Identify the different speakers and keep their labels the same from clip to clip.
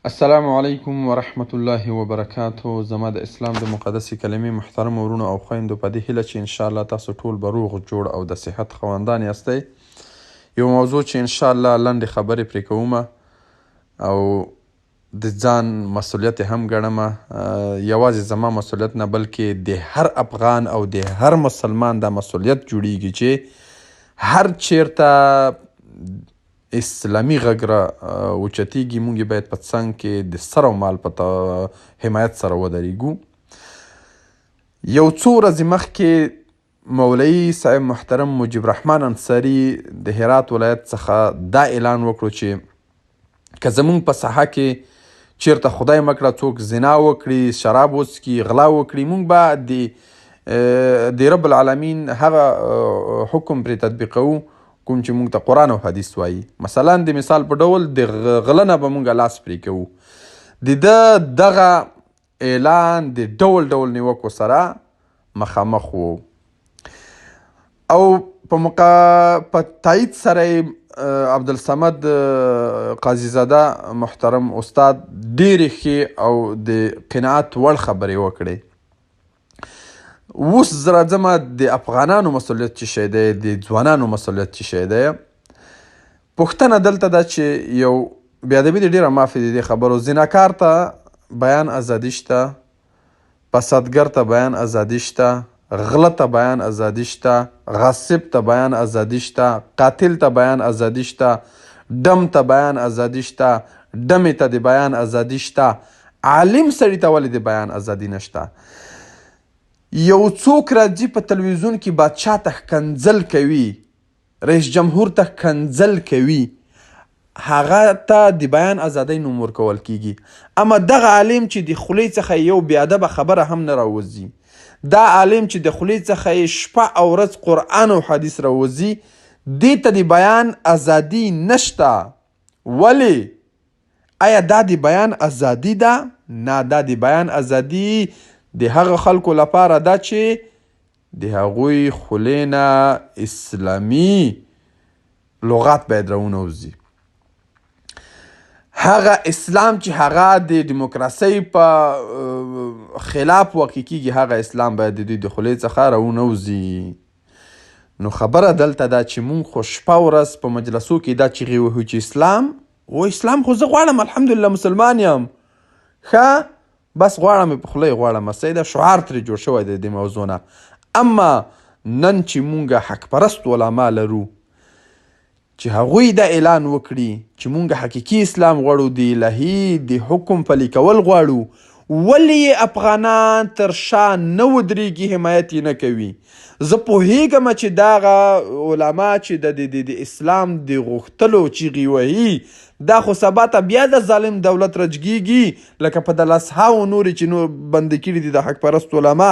Speaker 1: السلام علیکم ورحمت الله وبرکاتو. زما د اسلام د مقدسې کلمې محترم ورونو او خویندو په دې هیله چې انشاءالله تاسو ټول به روغ جوړ او د صحت خواندان یاستئ. یو موضوع چې انشاءالله لنډې خبرې پرې کوم او د ځان مسؤلیت هم ګڼم، یوازې زما مسؤلیت نه بلکې د هر افغان او د هر مسلمان دا مسؤلیت جوړیږي چې هر چیرته اسلامي غږ را اوچتیږي، موږ باید په څنګ کې د سر او مال په حمایت سره ودرېږو. یو څو ورځې مخکې مولوي صاحب محترم مجیب رحمان انصاري د هرات ولایت څخه دا اعلان وکړو چې که زموږ په ساحه کې چیرته خدای مکړه څوک زنا وکړي، شراب وڅکي، غلا وکړي، موږ به د رب العالمین هغه حکم پرې تطبیقوو کوم چې موږ ته قرآن او حدیث وایي. مثلا د مثال په ډول د غله نه به موږ لاس پرې کوو. د ده دغه اعلان د ډول ډول نیوکو سره مخامخ و او په تایید سره عبدالصمد قاضي زاده محترم استاد ډېرې ښې او د قناعت وړ خبرې وکړې. اوس زه راځم د افغانانو مسؤلیت څه شی دی، د ځوانانو مسؤلیت څه شی دی. پوښتنه دلته ده چې یو بېادبي دې ډېره معافي د دې خبرو، زناکار ته بیان ازادي شته، فسادګر ته بیان ازادي شته، غله ته بیان ازادي شته، غاصب ته بیان ازادي شته، قاتل ته بیان ازادي شته، ډم ته بیان ازادي شته، ډمې ته د بیان ازادي شته. عالم سړي ته ولې د بیان ازادي نشته؟ یو څوک راځي په تلویزیون کې بادشاه ته ښکنځل کوي، رئیس جمهور ته ښکنځل کوي، هغه ته د بیان ازادۍ نوم ورکول کیږي. اما دغه عالم چې د خولې څخه یو بېادبه خبره هم نه راوځي، دا عالم چې د خولې څخه یې شپه او ورځ قرآن او حدیث راوځي، دې ته د بیان ازادي نشته. ولې؟ آیا دا د بیان ازادي ده؟ نه، دا د بیان ازادي د هغه خلکو لپاره ده چې د هغوی خولې نه اسلامي لغات باید راونوځي. هغه اسلام چې هغه د دیموکراسۍ په خلاف واقع کیږي، هغه اسلام باید د دوی د خولې څخه راونوځي. نو خبره دلته ده چې مونږ خو شپه ورځ په مجلسو کې دا چیغې وهو چې اسلام خو زه غواړم، الحمدلله مسلمان یم، ښه بس غواړم په خوله یې غواړم، صحیح ده، شعار ترې جوړ شوی دی د موضوع نه. اما نن چې مونږ حق پرست علما لرو چې هغوی دا اعلان وکړي چې مونږ حقیقي اسلام غواړو، د الهي د حکم پلي کول غواړو، ولې افغانان تر شا نه ودرېږي، حمایت یې نه کوي؟ زه پوهیږم چې دغه علما چې د اسلام د غوښتلو چیغې وهي، دا خو سبا ته بیا د ظالم دولت رجګیږي، لکه په 10,000 نورې چې نور بندي کړي دي د حق پرست علما،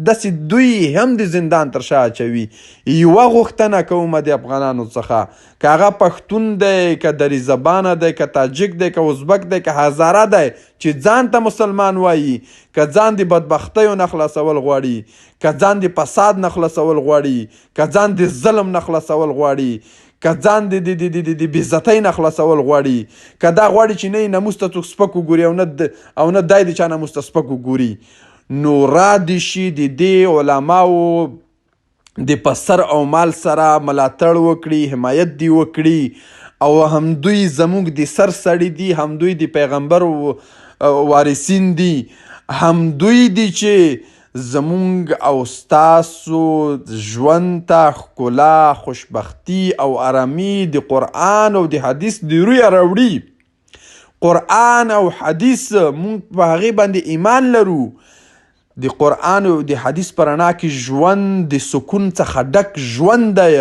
Speaker 1: داسې دوی هم د زندان تر شا اچوي. یوه غوښتنه کومه د افغانانو څخه، که هغه پښتون دی، که دری زبانه دی، که تاجک دی، که ازبک دی، که هزاره دی، چې ځان ته مسلمان وایي، که ځان د بدبختیو نه خلاصول غواړي، که ځان د فساد نه خلاصول غواړي، که ځان د ظلم نه خلاصول غواړي، که ځان د بېعزتۍ نه خلاصول غواړي، که دا غواړي چې نه یې ناموس ته څوک سپک وګوري او نه دی د چا ناموس ته سپک وګوري، نو را دې شي د دې علماو د په سر او مال سره ملاتړ وکړي، حمایت دې وکړي، او همدوی زموږ د سر سړي دي، همدوی د پیغمبر وارثین دي، همدوی دي چې زمونږ او ستاسو ژوند ته ښکلا، خوشبختي او آرامي د قرآن او د حدیث د رویه راوړي. قرآن او حدیث مونږ په هغې باندې ایمان لرو. د قرآن او د حدیث په رڼا کې ژوند د سکون څخه ډک ژوند دی.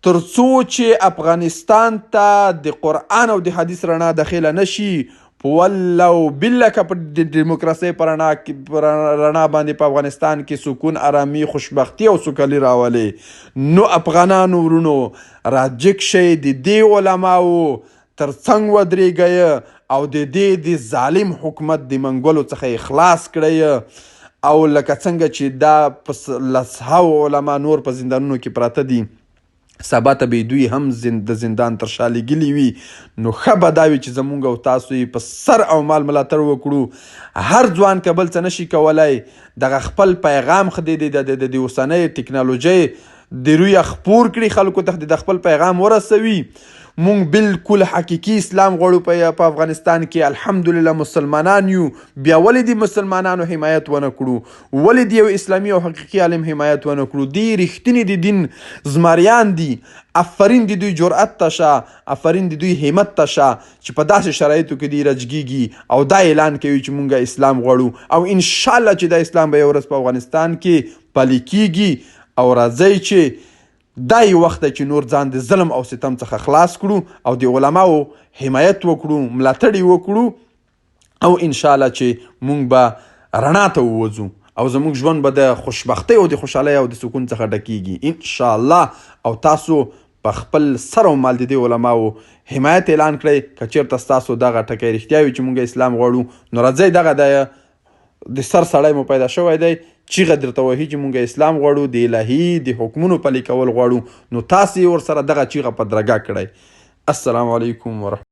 Speaker 1: تر څو چې افغانستان ته د قرآن او د حدیث رڼا داخله نشي، په والله او بالله که په دیموکراسۍ په رڼا باندې په افغانستان کې سکون، آرامي، خوشبختي او سوکالي راولي، نو افغانانو ورونو راجګ شئ، د دې علماو تر څنګ ودرېږئ او د دې د ظالم حکومت د منګولو څخه یې خلاص کړئ. او لکه څنګه چې دا په 10,000 علما نور په زندانونو کې پراته دي، سبا ته به دوی هم د زندان تر شا لګلي وي. نو ښه به دا وي چې زمونږ او تاسو یې په سر او مال ملاتړ وکړو. هر ځوان که بل څه نشي کولی دغه خپل پیغام د اوسنۍ ټکنالوژۍ د رویه خپور کړي، خلکو ته د خپل پیغام ورسوي. مونږ بالکل حقیقي اسلام غواړو په افغانستان کې. الحمدلله مسلمانان یو. بیا ولې د مسلمانانو حمایت ونه کړو؟ ولې د یو اسلامي او حقیقي عالم حمایت ونه کړو؟ دی رښتینې د دین زمریان دي. افرین د دوی جرأت ته شه، افرین د دوی همت ته شه چې په داسې شرایطو کې دی رجګیږي او دا اعلان کوي چې مونږ اسلام غواړو او انشاءالله چې دا اسلام به یو ورځ په افغانستان کې پلی کیږي. او راځئ چې دا یو وخت چې نور ځان د ظلم او ستم څخه خلاص کړو او د علماو حمایت وکړو، ملاتړ یې وکړو او انشاءالله چې مونږ به رڼا ته ووځو او زموږ ژوند به د خوشبختۍ او د خوشحالۍ او د سکون څخه ډکیږي انشاءالله. او تاسو په خپل سر او مال د دې علماو حمایت اعلان کړئ. که چېرته ستاسو دغه ټکی رښتیا وي چې مونږ اسلام غواړو نو راځئ دغه د سر سړی مو پیدا شوی دی، چیغه درته وهي چې مونږ اسلام غواړو، د الهي د حکمونو پلي کول غواړو. نو تاسې ورسره دغه چیغه په درګه کړئ. السلام علیکم ورحمة